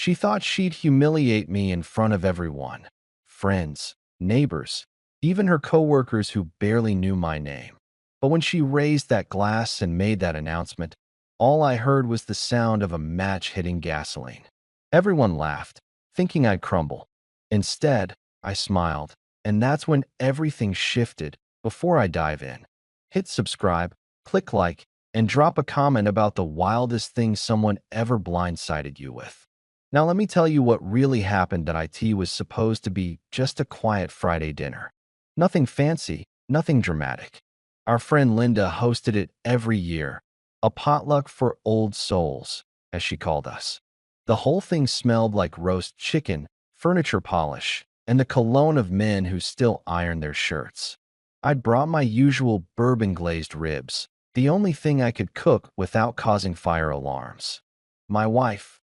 She thought she'd humiliate me in front of everyone. Friends, neighbors, even her coworkers who barely knew my name. But when she raised that glass and made that announcement, all I heard was the sound of a match hitting gasoline. Everyone laughed, thinking I'd crumble. Instead, I smiled, and that's when everything shifted. Before I dive in, hit subscribe, click like, and drop a comment about the wildest thing someone ever blindsided you with. Now let me tell you what really happened at IT was supposed to be just a quiet Friday dinner. Nothing fancy, nothing dramatic. Our friend Linda hosted it every year, a potluck for old souls, as she called us. The whole thing smelled like roast chicken, furniture polish, and the cologne of men who still iron their shirts. I'd brought my usual bourbon-glazed ribs, the only thing I could cook without causing fire alarms. My wife,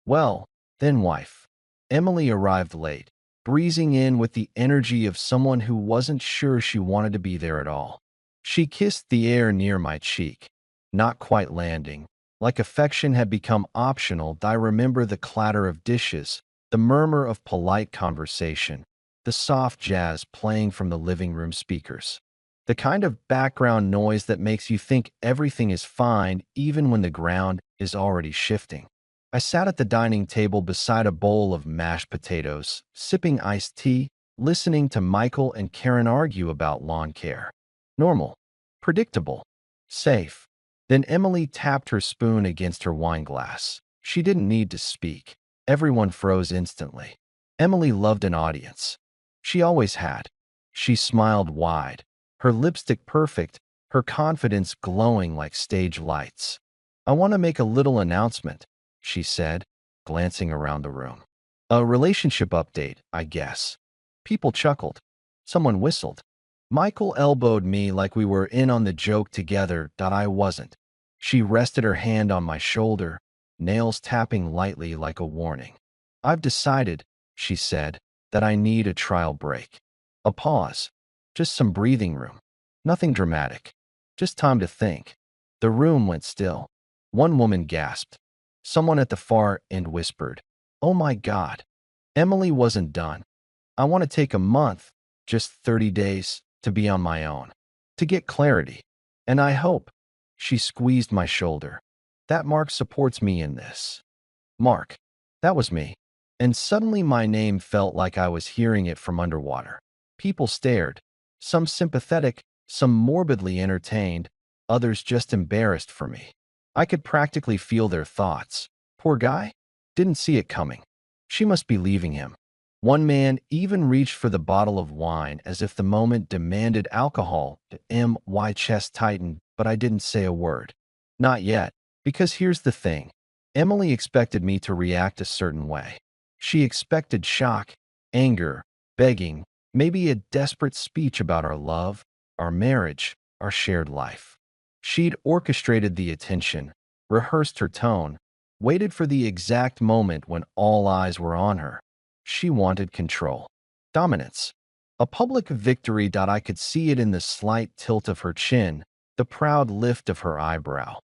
well, then wife, Emily arrived late, breezing in with the energy of someone who wasn't sure she wanted to be there at all. She kissed the air near my cheek, not quite landing. Like affection had become optional, I remember the clatter of dishes, the murmur of polite conversation, the soft jazz playing from the living room speakers. The kind of background noise that makes you think everything is fine even when the ground is already shifting. I sat at the dining table beside a bowl of mashed potatoes, sipping iced tea, listening to Michael and Karen argue about lawn care. Normal, predictable, safe. Then Emily tapped her spoon against her wine glass. She didn't need to speak. Everyone froze instantly. Emily loved an audience. She always had. She smiled wide, her lipstick perfect, her confidence glowing like stage lights. "I want to make a little announcement," she said, glancing around the room. "A relationship update, I guess." People chuckled. Someone whistled. Michael elbowed me like we were in on the joke together. I wasn't. She rested her hand on my shoulder, nails tapping lightly like a warning. "I've decided," she said, "that I need a trial break." A pause. Just some breathing room. Nothing dramatic. Just time to think. The room went still. One woman gasped. Someone at the far end whispered, "Oh my God." Emily wasn't done. "I want to take a month, just 30 days, to be on my own, to get clarity. And I hope," she squeezed my shoulder, "that Mark supports me in this." Mark. That was me. And suddenly my name felt like I was hearing it from underwater. People stared, some sympathetic, some morbidly entertained, others just embarrassed for me. I could practically feel their thoughts. "Poor guy? Didn't see it coming. She must be leaving him." One man even reached for the bottle of wine as if the moment demanded alcohol. My chest tightened, but I didn't say a word. Not yet, because here's the thing. Emily expected me to react a certain way. She expected shock, anger, begging, maybe a desperate speech about our love, our marriage, our shared life. She'd orchestrated the attention, rehearsed her tone, waited for the exact moment when all eyes were on her. She wanted control. Dominance. A public victory. I could see it in the slight tilt of her chin, the proud lift of her eyebrow.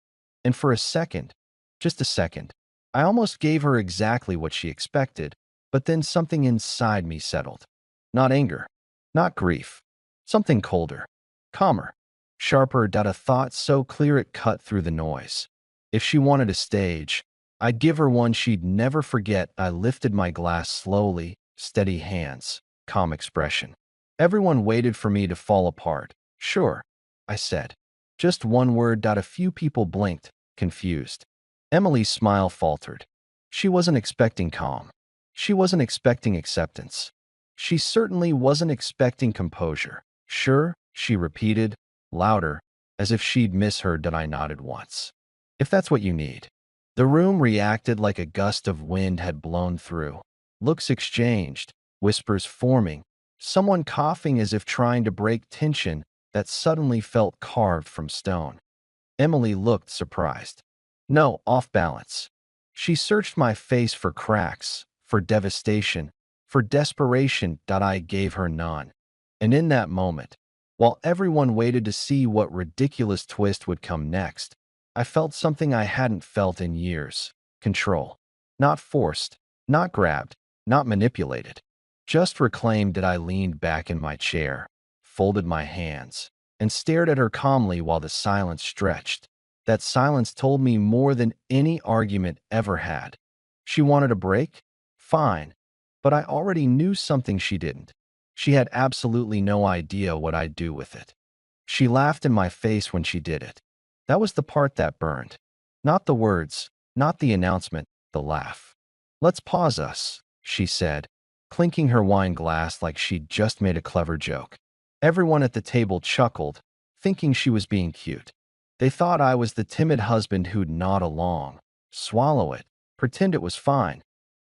And for a second, just a second, I almost gave her exactly what she expected, but then something inside me settled. Not anger, not grief, something colder, calmer, sharper. A thought so clear it cut through the noise. If she wanted a stage, I'd give her one she'd never forget. I lifted my glass slowly, steady hands, calm expression. Everyone waited for me to fall apart. "Sure," I said. Just one word. A few people blinked, confused. Emily's smile faltered. She wasn't expecting calm. She wasn't expecting acceptance. She certainly wasn't expecting composure. "Sure," she repeated, louder, as if she'd misheard. I nodded once. "If that's what you need." The room reacted like a gust of wind had blown through. Looks exchanged, whispers forming, someone coughing as if trying to break tension that suddenly felt carved from stone. Emily looked surprised. No, off balance. She searched my face for cracks, for devastation, for desperation. I gave her none. And in that moment, while everyone waited to see what ridiculous twist would come next, I felt something I hadn't felt in years. Control. Not forced, Not grabbed, not manipulated. Just reclaimed. I leaned back in my chair, folded my hands, and stared at her calmly while the silence stretched. That silence told me more than any argument ever had. She wanted a break? Fine. But I already knew something she didn't. She had absolutely no idea what I'd do with it. She laughed in my face when she did it. That was the part that burned. Not the words, not the announcement, the laugh. "Let's pause us," she said, clinking her wine glass like she'd just made a clever joke. Everyone at the table chuckled, thinking she was being cute. They thought I was the timid husband who'd nod along, swallow it, pretend it was fine.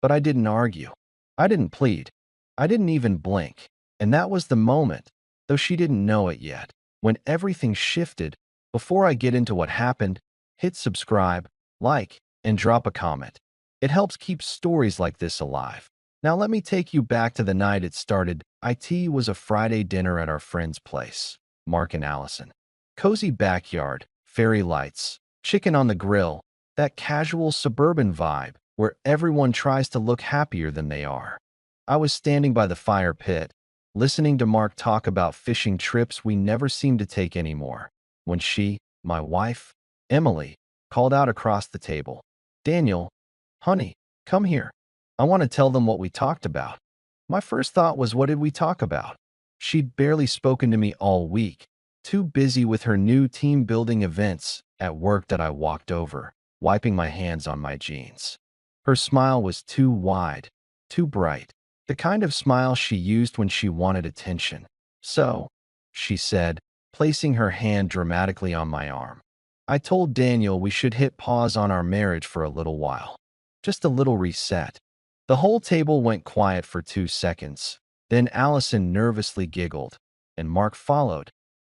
But I didn't argue. I didn't plead. I didn't even blink. And that was the moment, though she didn't know it yet, when everything shifted. Before I get into what happened, hit subscribe, like, and drop a comment. It helps keep stories like this alive. Now let me take you back to the night it started. It was a Friday dinner at our friend's place, Mark and Allison. Cozy backyard, fairy lights, chicken on the grill, that casual suburban vibe where everyone tries to look happier than they are. I was standing by the fire pit, listening to Mark talk about fishing trips we never seemed to take anymore, when she, my wife, Emily, called out across the table, "Daniel, honey, come here. I want to tell them what we talked about." My first thought was, what did we talk about? She'd barely spoken to me all week, too busy with her new team-building events at work that I walked over, wiping my hands on my jeans. Her smile was too wide, too bright, the kind of smile she used when she wanted attention. "So," she said, placing her hand dramatically on my arm, "I told Daniel we should hit pause on our marriage for a little while. Just a little reset." The whole table went quiet for 2 seconds. Then Allison nervously giggled, and Mark followed,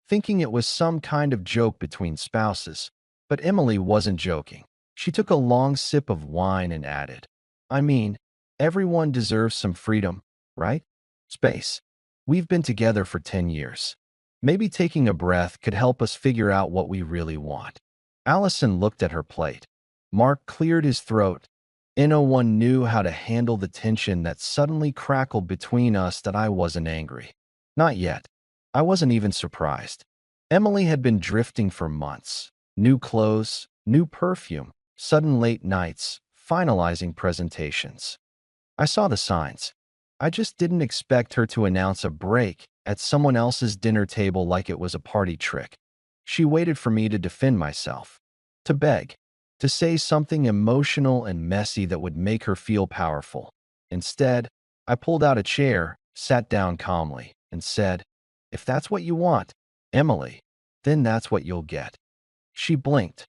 thinking it was some kind of joke between spouses. But Emily wasn't joking. She took a long sip of wine and added, "I mean, everyone deserves some freedom, right? Space. We've been together for 10 years. Maybe taking a breath could help us figure out what we really want." Allison looked at her plate. Mark cleared his throat. No one knew how to handle the tension that suddenly crackled between us. That I wasn't angry. Not yet. I wasn't even surprised. Emily had been drifting for months. New clothes, new perfume, sudden late nights, finalizing presentations. I saw the signs. I just didn't expect her to announce a break at someone else's dinner table like it was a party trick. She waited for me to defend myself, to beg, to say something emotional and messy that would make her feel powerful. Instead, I pulled out a chair, sat down calmly, and said, "If that's what you want, Emily, then that's what you'll get." She blinked.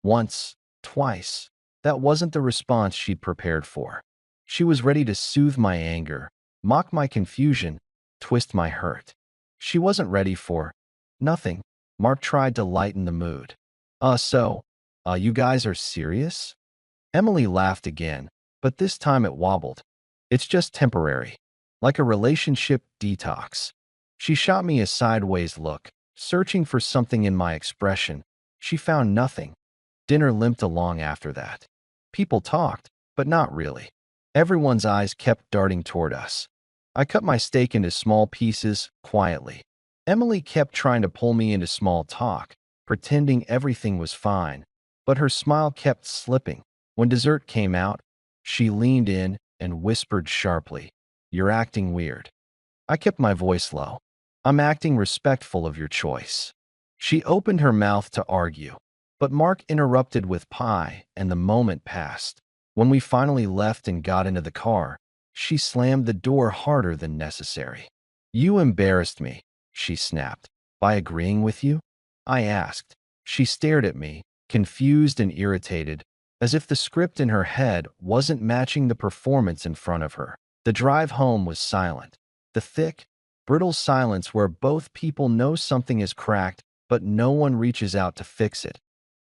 Once, twice. That wasn't the response she'd prepared for. She was ready to soothe my anger, mock my confusion, twist my hurt. She wasn't ready for nothing. Mark tried to lighten the mood. You guys are serious?" Emily laughed again, but this time it wobbled. "It's just temporary, like a relationship detox." She shot me a sideways look, searching for something in my expression. She found nothing. Dinner limped along after that. People talked, but not really. Everyone's eyes kept darting toward us. I cut my steak into small pieces, quietly. Emily kept trying to pull me into small talk, pretending everything was fine, but her smile kept slipping. When dessert came out, she leaned in and whispered sharply, "You're acting weird." I kept my voice low. "I'm acting respectful of your choice." She opened her mouth to argue, but Mark interrupted with pie, and the moment passed. When we finally left and got into the car, she slammed the door harder than necessary. "You embarrassed me," she snapped. "By agreeing with you?" I asked. She stared at me, confused and irritated, as if the script in her head wasn't matching the performance in front of her. The drive home was silent. The thick, brittle silence where both people know something is cracked, but no one reaches out to fix it.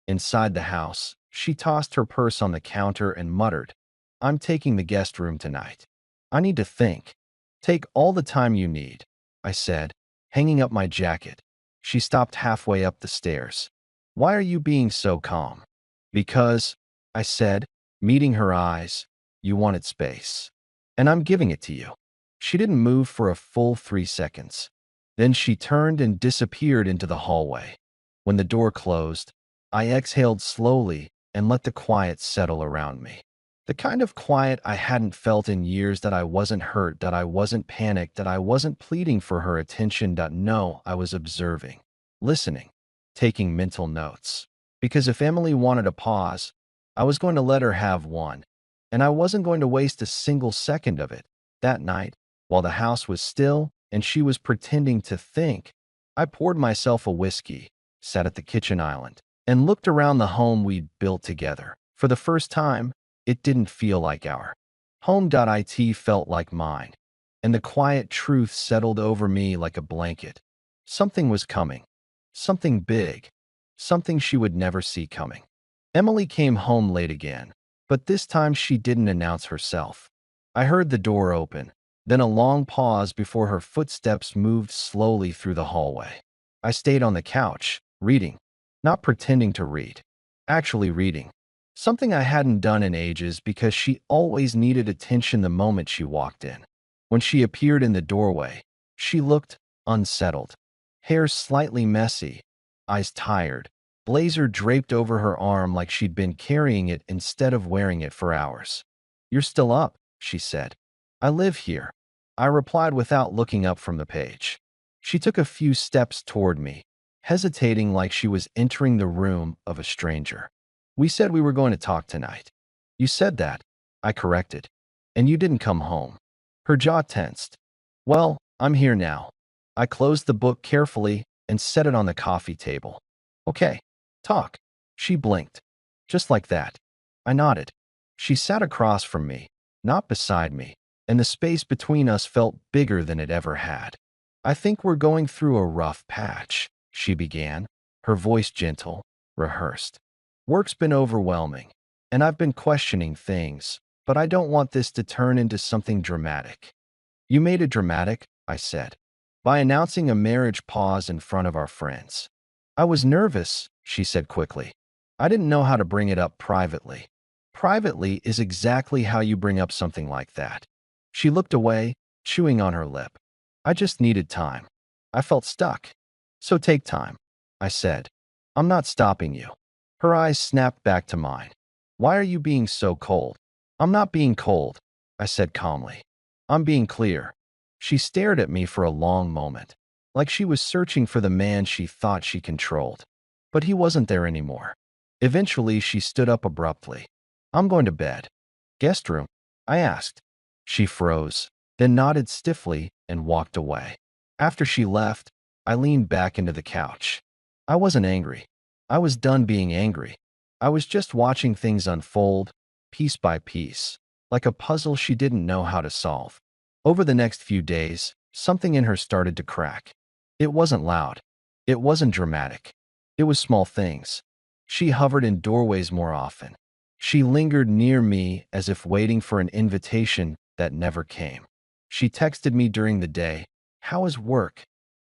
Inside the house, she tossed her purse on the counter and muttered, "I'm taking the guest room tonight. I need to think." "Take all the time you need," I said, hanging up my jacket. She stopped halfway up the stairs. "Why are you being so calm?" "Because," I said, meeting her eyes, You wanted space. And I'm giving it to you." She didn't move for a full 3 seconds. Then she turned and disappeared into the hallway. When the door closed, I exhaled slowly and let the quiet settle around me. The kind of quiet I hadn't felt in years, that I wasn't hurt, that I wasn't panicked, that I wasn't pleading for her attention. No, I was observing, listening, taking mental notes. Because if Emily wanted a pause, I was going to let her have one, and I wasn't going to waste a single second of it. That night, while the house was still and she was pretending to think, I poured myself a whiskey, sat at the kitchen island, and looked around the home we'd built together. For the first time, it didn't feel like our home. It felt like mine, and the quiet truth settled over me like a blanket. Something was coming, something big, something she would never see coming. Emily came home late again, but this time she didn't announce herself. I heard the door open, then a long pause before her footsteps moved slowly through the hallway. I stayed on the couch, reading, not pretending to read, actually reading. Something I hadn't done in ages, because she always needed attention the moment she walked in. When she appeared in the doorway, she looked unsettled. Hair slightly messy, eyes tired, blazer draped over her arm like she'd been carrying it instead of wearing it for hours. "You're still up," she said. "I live here," I replied without looking up from the page. She took a few steps toward me, hesitating like she was entering the room of a stranger. "We said we were going to talk tonight." "You said that," I corrected. "And you didn't come home." Her jaw tensed. "Well, I'm here now." I closed the book carefully and set it on the coffee table. "Okay, talk." She blinked. "Just like that." I nodded. She sat across from me, not beside me, and the space between us felt bigger than it ever had. "I think we're going through a rough patch," she began, her voice gentle, rehearsed. "Work's been overwhelming, and I've been questioning things, but I don't want this to turn into something dramatic." "You made it dramatic," I said, "by announcing a marriage pause in front of our friends." "I was nervous," she said quickly. "I didn't know how to bring it up privately." "Privately is exactly how you bring up something like that." She looked away, chewing on her lip. "I just needed time. I felt stuck." "So take time," I said. "I'm not stopping you." Her eyes snapped back to mine. "Why are you being so cold?" "I'm not being cold," I said calmly. "I'm being clear." She stared at me for a long moment, like she was searching for the man she thought she controlled. But he wasn't there anymore. Eventually, she stood up abruptly. "I'm going to bed." "Guest room?" I asked. She froze, then nodded stiffly and walked away. After she left, I leaned back into the couch. I wasn't angry. I was done being angry. I was just watching things unfold, piece by piece, like a puzzle she didn't know how to solve. Over the next few days, something in her started to crack. It wasn't loud. It wasn't dramatic. It was small things. She hovered in doorways more often. She lingered near me as if waiting for an invitation that never came. She texted me during the day, "How is work?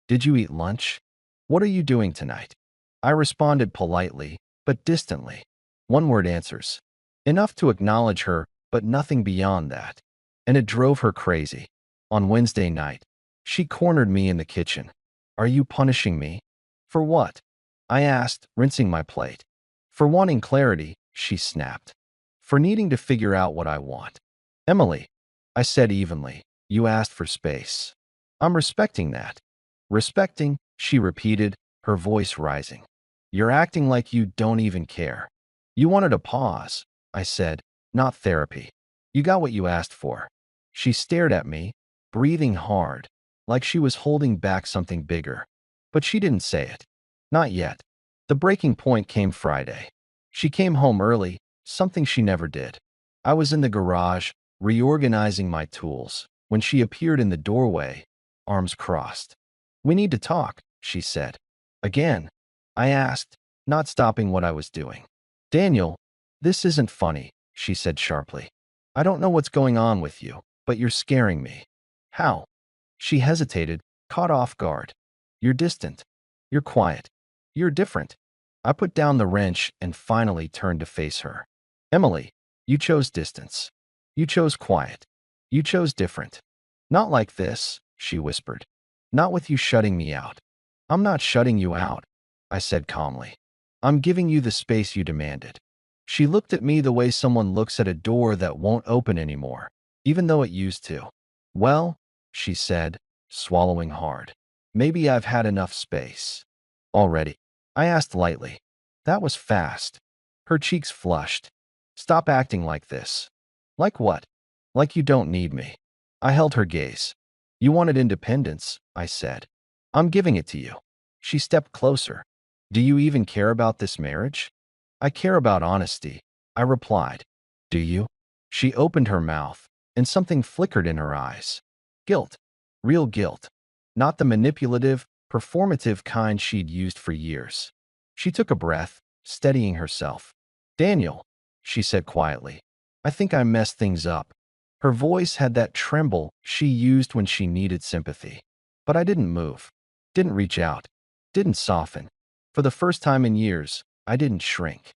Did you eat lunch? What are you doing tonight?" I responded politely, but distantly. One-word answers. Enough to acknowledge her, but nothing beyond that. And it drove her crazy. On Wednesday night, she cornered me in the kitchen. "Are you punishing me?" "For what?" I asked, rinsing my plate. "For wanting clarity," she snapped. "For needing to figure out what I want." "Emily," I said evenly, "you asked for space. I'm respecting that." "Respecting," she repeated, her voice rising. "You're acting like you don't even care." "You wanted a pause," I said, "not therapy. You got what you asked for." She stared at me, breathing hard, like she was holding back something bigger. But she didn't say it. Not yet. The breaking point came Friday. She came home early, something she never did. I was in the garage, reorganizing my tools, when she appeared in the doorway, arms crossed. "We need to talk," she said. "Again?" I asked, not stopping what I was doing. "Daniel, this isn't funny," she said sharply. "I don't know what's going on with you, but you're scaring me." "How?" She hesitated, caught off guard. "You're distant. You're quiet. You're different." I put down the wrench and finally turned to face her. "Emily, you chose distance. You chose quiet. You chose different. Not like this, she whispered. Not with you shutting me out. I'm not shutting you out, I said calmly. I'm giving you the space you demanded. She looked at me the way someone looks at a door that won't open anymore, even though it used to. Well, she said, swallowing hard. Maybe I've had enough space. Already, I asked lightly. That was fast. Her cheeks flushed. Stop acting like this. Like what? Like you don't need me. I held her gaze. You wanted independence, I said. I'm giving it to you. She stepped closer. Do you even care about this marriage? I care about honesty, I replied. Do you? She opened her mouth, and something flickered in her eyes. Guilt. Real guilt. Not the manipulative, performative kind she'd used for years. She took a breath, steadying herself. Daniel, she said quietly, I think I messed things up. Her voice had that tremble she used when she needed sympathy. But I didn't move, didn't reach out, didn't soften. For the first time in years, I didn't shrink.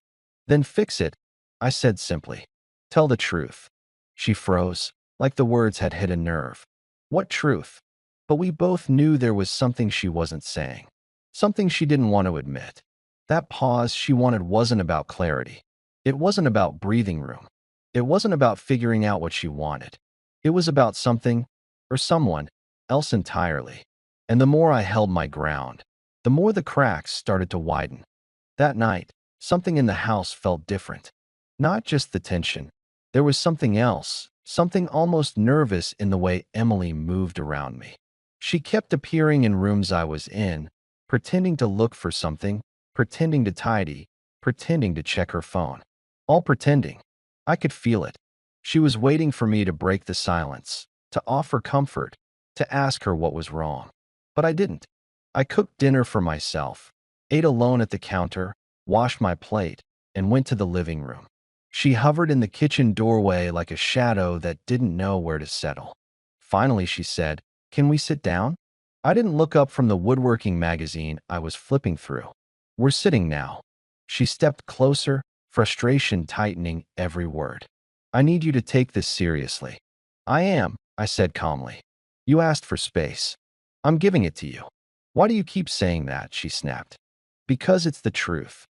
Then fix it, I said simply. Tell the truth. She froze, like the words had hit a nerve. What truth? But we both knew there was something she wasn't saying. Something she didn't want to admit. That pause she wanted wasn't about clarity. It wasn't about breathing room. It wasn't about figuring out what she wanted. It was about something, or someone, else entirely. And the more I held my ground, the more the cracks started to widen. That night, something in the house felt different. Not just the tension. There was something else, something almost nervous in the way Emily moved around me. She kept appearing in rooms I was in, pretending to look for something, pretending to tidy, pretending to check her phone. All pretending. I could feel it. She was waiting for me to break the silence, to offer comfort, to ask her what was wrong. But I didn't. I cooked dinner for myself, ate alone at the counter, washed my plate, and went to the living room. She hovered in the kitchen doorway like a shadow that didn't know where to settle. Finally, she said, Can we sit down? I didn't look up from the woodworking magazine I was flipping through. We're sitting now. She stepped closer, frustration tightening every word. I need you to take this seriously. I am, I said calmly. You asked for space. I'm giving it to you. Why do you keep saying that? She snapped. Because it's the truth.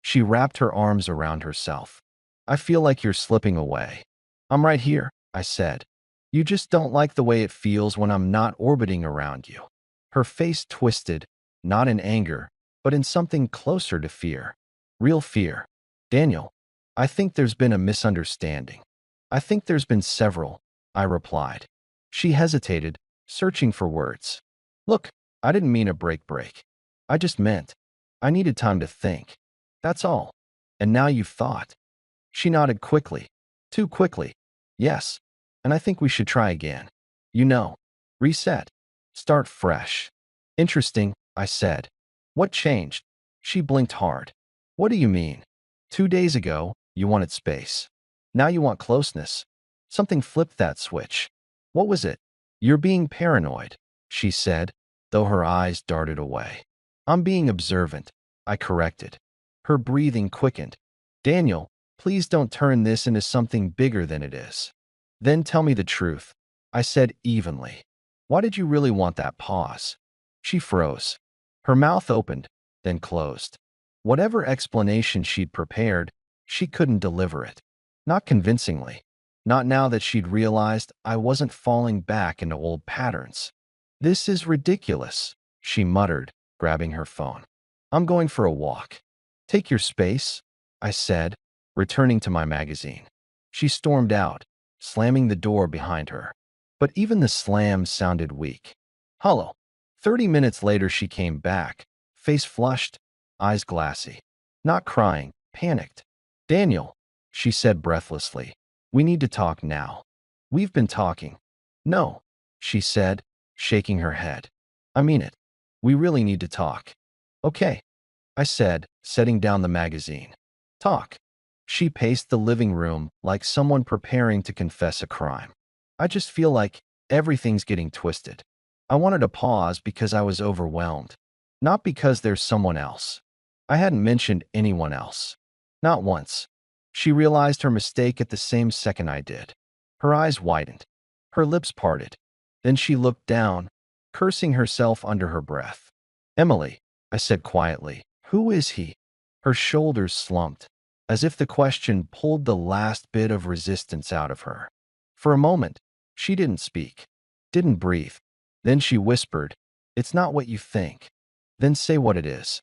She wrapped her arms around herself. I feel like you're slipping away. I'm right here, I said. You just don't like the way it feels when I'm not orbiting around you. Her face twisted, not in anger, but in something closer to fear. Real fear. Daniel, I think there's been a misunderstanding. I think there's been several, I replied. She hesitated, searching for words. Look, I didn't mean a break. I just meant I needed time to think. That's all. And now you've thought. She nodded quickly. Too quickly. Yes. And I think we should try again. You know. Reset. Start fresh. Interesting, I said. What changed? She blinked hard. What do you mean? 2 days ago, you wanted space. Now you want closeness. Something flipped that switch. What was it? You're being paranoid, she said, though her eyes darted away. I'm being observant, I corrected. Her breathing quickened. Daniel, please don't turn this into something bigger than it is. Then tell me the truth, I said evenly. Why did you really want that pause? She froze. Her mouth opened, then closed. Whatever explanation she'd prepared, she couldn't deliver it. Not convincingly. Not now that she'd realized I wasn't falling back into old patterns. This is ridiculous, she muttered, grabbing her phone. I'm going for a walk. Take your space, I said, returning to my magazine. She stormed out, slamming the door behind her. But even the slam sounded weak. Hollow. 30 minutes later she came back, face flushed, eyes glassy. Not crying, panicked. Daniel, she said breathlessly, we need to talk now. We've been talking. No, she said, shaking her head. I mean it. We really need to talk. Okay, I said, setting down the magazine. Talk. She paced the living room like someone preparing to confess a crime. I just feel like everything's getting twisted. I wanted to pause because I was overwhelmed, not because there's someone else. I hadn't mentioned anyone else. Not once. She realized her mistake at the same second I did. Her eyes widened. Her lips parted. Then she looked down, cursing herself under her breath. Emily, I said quietly, who is he? Her shoulders slumped, as if the question pulled the last bit of resistance out of her. For a moment, she didn't speak, didn't breathe. Then she whispered, it's not what you think. Then say what it is.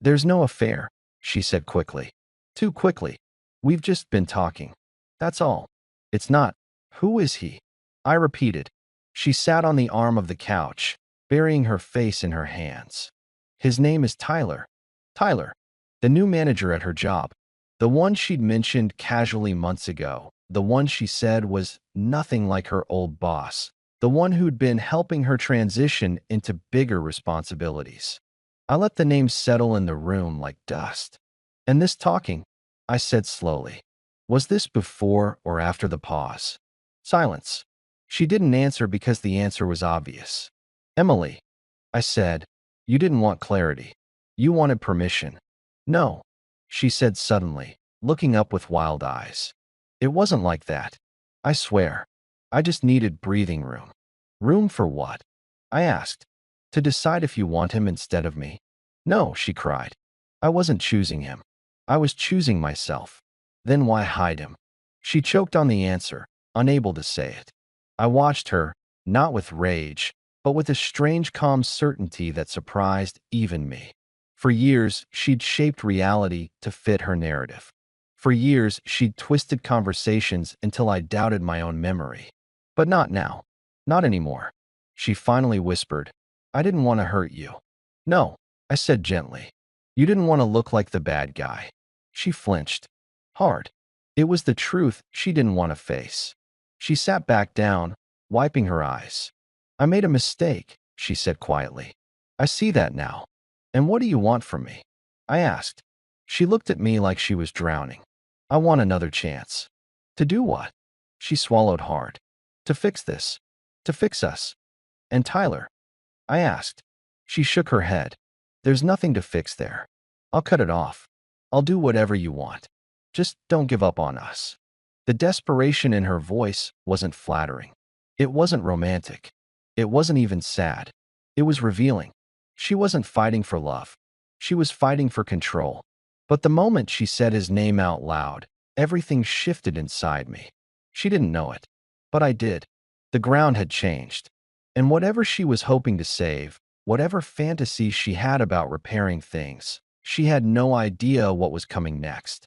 There's no affair, she said quickly. Too quickly. We've just been talking. That's all. It's not. Who is he? I repeated. She sat on the arm of the couch, burying her face in her hands. His name is Tyler. Tyler, the new manager at her job. The one she'd mentioned casually months ago. The one she said was nothing like her old boss. The one who'd been helping her transition into bigger responsibilities. I let the name settle in the room like dust. And this talking, I said slowly. Was this before or after the pause? Silence. She didn't answer because the answer was obvious. Emily, I said, you didn't want clarity. You wanted permission. No, she said suddenly, looking up with wild eyes. It wasn't like that. I swear. I just needed breathing room. Room for what? I asked. To decide if you want him instead of me. No, she cried. I wasn't choosing him. I was choosing myself. Then why hide him? She choked on the answer, unable to say it. I watched her, not with rage, but with a strange calm certainty that surprised even me. For years, she'd shaped reality to fit her narrative. For years, she'd twisted conversations until I doubted my own memory. But not now. Not anymore. She finally whispered, I didn't want to hurt you. No, I said gently. You didn't want to look like the bad guy. She flinched. Hard. It was the truth she didn't want to face. She sat back down, wiping her eyes. I made a mistake, she said quietly. I see that now. And what do you want from me? I asked. She looked at me like she was drowning. I want another chance. To do what? She swallowed hard. To fix this. To fix us. And Tyler? I asked. She shook her head. There's nothing to fix there. I'll cut it off. I'll do whatever you want. Just don't give up on us. The desperation in her voice wasn't flattering. It wasn't romantic. It wasn't even sad. It was revealing. She wasn't fighting for love. She was fighting for control. But the moment she said his name out loud, everything shifted inside me. She didn't know it. But I did. The ground had changed. And whatever she was hoping to save, whatever fantasies she had about repairing things, she had no idea what was coming next.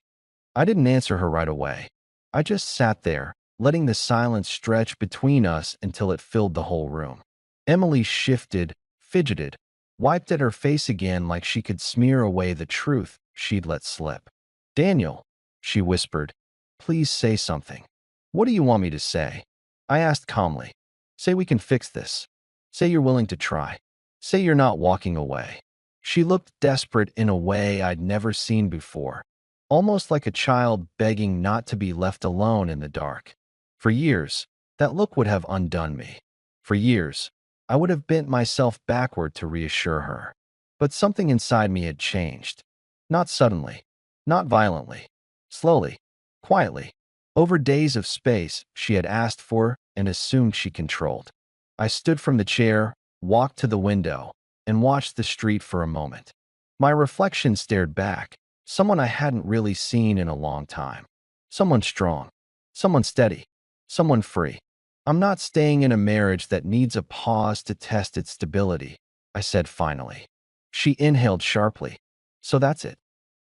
I didn't answer her right away. I just sat there, letting the silence stretch between us until it filled the whole room. Emily shifted, fidgeted, wiped at her face again like she could smear away the truth she'd let slip. Daniel, she whispered, please say something. What do you want me to say? I asked calmly. Say we can fix this. Say you're willing to try. Say you're not walking away. She looked desperate in a way I'd never seen before, almost like a child begging not to be left alone in the dark. For years, that look would have undone me. For years, I would have bent myself backward to reassure her. But something inside me had changed. Not suddenly, not violently, slowly, quietly, over days of space she had asked for and assumed she controlled. I stood from the chair, walked to the window, and watched the street for a moment. My reflection stared back, someone I hadn't really seen in a long time. Someone strong, someone steady, someone free. I'm not staying in a marriage that needs a pause to test its stability, I said finally. She inhaled sharply. So that's it.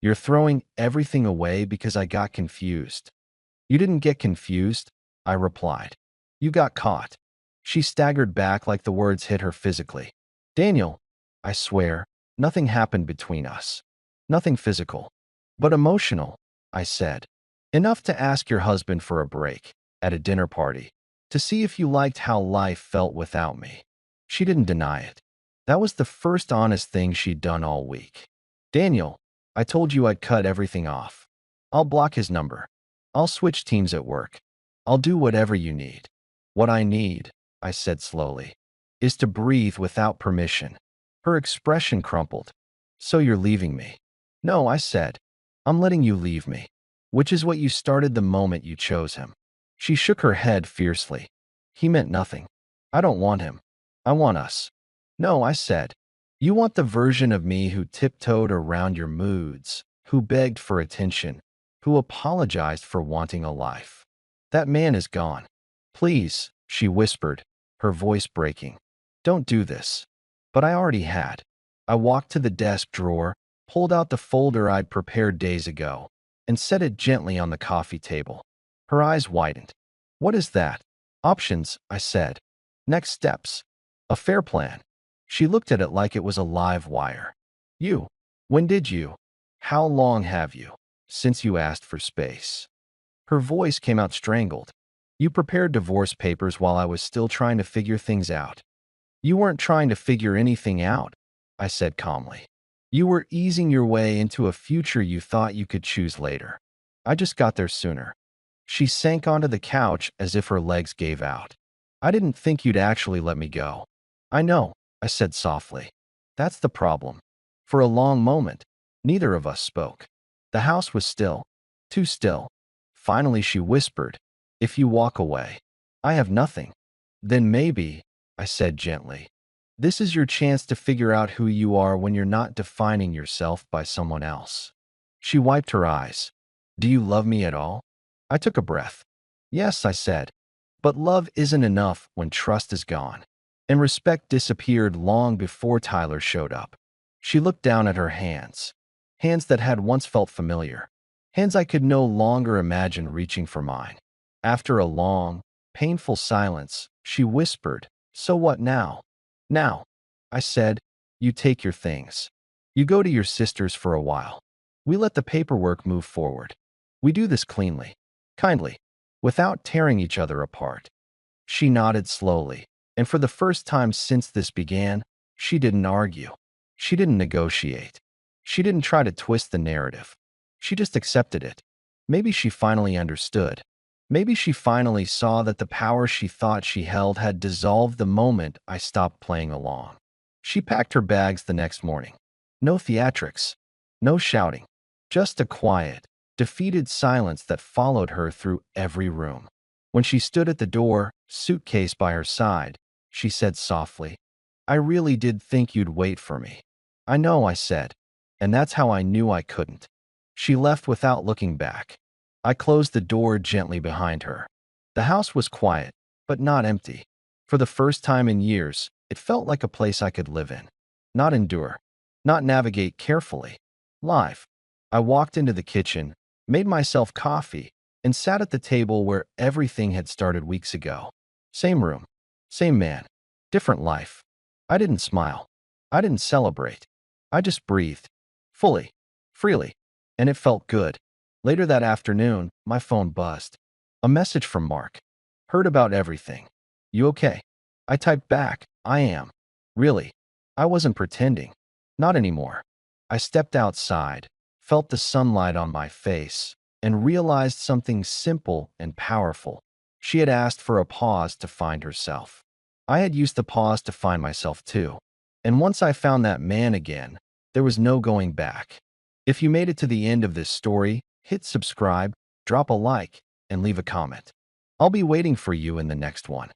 You're throwing everything away because I got confused. You didn't get confused, I replied. You got caught. She staggered back like the words hit her physically. Daniel, I swear, nothing happened between us. Nothing physical. But emotional, I said. Enough to ask your husband for a break, at a dinner party, to see if you liked how life felt without me. She didn't deny it. That was the first honest thing she'd done all week. Daniel, I told you I'd cut everything off. I'll block his number. I'll switch teams at work. I'll do whatever you need. What I need, I said slowly, is to breathe without permission. Her expression crumpled. So you're leaving me? No, I said. I'm letting you leave me. Which is what you started the moment you chose him. She shook her head fiercely. He meant nothing. I don't want him. I want us. No, I said. You want the version of me who tiptoed around your moods, who begged for attention, who apologized for wanting a life. That man is gone. Please, she whispered, her voice breaking. Don't do this. But I already had. I walked to the desk drawer, pulled out the folder I'd prepared days ago, and set it gently on the coffee table. Her eyes widened. What is that? Options, I said. Next steps. A fair plan. She looked at it like it was a live wire. You. When did you? How long have you? Since you asked for space. Her voice came out strangled. You prepared divorce papers while I was still trying to figure things out. You weren't trying to figure anything out, I said calmly. You were easing your way into a future you thought you could choose later. I just got there sooner. She sank onto the couch as if her legs gave out. I didn't think you'd actually let me go. I know, I said softly. That's the problem. For a long moment, neither of us spoke. The house was still. Too still. Finally, she whispered, if you walk away, I have nothing. Then maybe, I said gently, this is your chance to figure out who you are when you're not defining yourself by someone else. She wiped her eyes. Do you love me at all? I took a breath. Yes, I said. But love isn't enough when trust is gone. And respect disappeared long before Tyler showed up. She looked down at her hands. Hands that had once felt familiar. Hands I could no longer imagine reaching for mine. After a long, painful silence, she whispered, so what now? Now, I said, you take your things. You go to your sister's for a while. We let the paperwork move forward. We do this cleanly, kindly, without tearing each other apart. She nodded slowly, and for the first time since this began, she didn't argue. She didn't negotiate. She didn't try to twist the narrative. She just accepted it. Maybe she finally understood. Maybe she finally saw that the power she thought she held had dissolved the moment I stopped playing along. She packed her bags the next morning. No theatrics, no shouting, just a quiet, defeated silence that followed her through every room. When she stood at the door, suitcase by her side, she said softly, I really did think you'd wait for me. I know, I said, and that's how I knew I couldn't. She left without looking back. I closed the door gently behind her. The house was quiet, but not empty. For the first time in years, it felt like a place I could live in. Not endure. Not navigate carefully. Live. I walked into the kitchen, made myself coffee, and sat at the table where everything had started weeks ago. Same room. Same man. Different life. I didn't smile. I didn't celebrate. I just breathed. Fully. Freely. And it felt good. Later that afternoon, my phone buzzed. A message from Mark. Heard about everything. You okay? I typed back, I am. Really. I wasn't pretending. Not anymore. I stepped outside, felt the sunlight on my face, and realized something simple and powerful. She had asked for a pause to find herself. I had used the pause to find myself too. And once I found that man again, there was no going back. If you made it to the end of this story, hit subscribe, drop a like, and leave a comment. I'll be waiting for you in the next one.